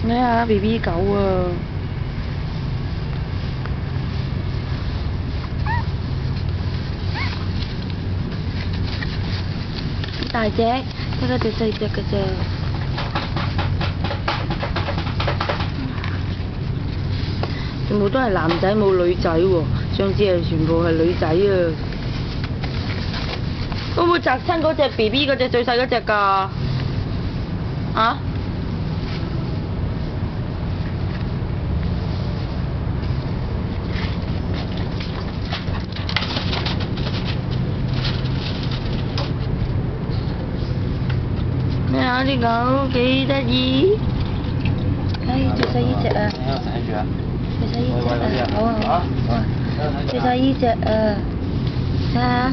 睇下 BB 狗啊！大隻，得嗰隻細隻㗎咋。全部都係男仔冇女仔喎，上次係全部係女仔啊！會唔會砸親嗰隻 BB 嗰隻最細嗰隻㗎？啊？咩啊？啲狗幾得意？唉，最細呢隻啊！最細呢隻啊！好啊好啊好啊！最細呢隻啊！睇下，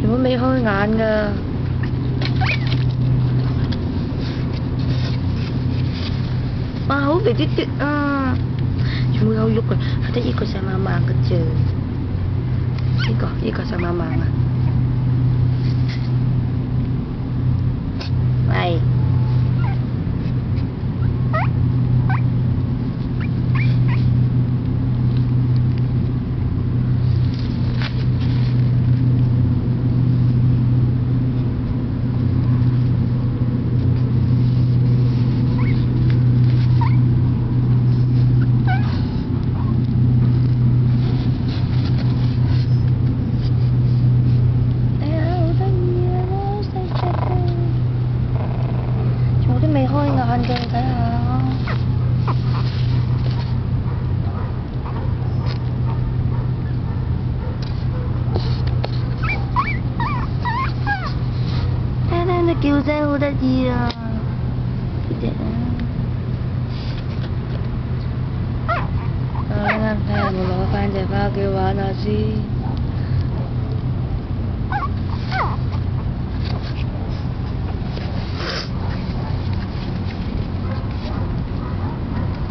全部未開眼㗎。哇！好肥嘟嘟啊！全部有肉㗎，係得呢個細掹掹㗎啫。呢個細掹掹啊！喂！未開眼嘅，你睇下。聽聽隻叫聲好得意啊！呢隻啊，啱睇下有冇攞翻隻返屋企玩下先。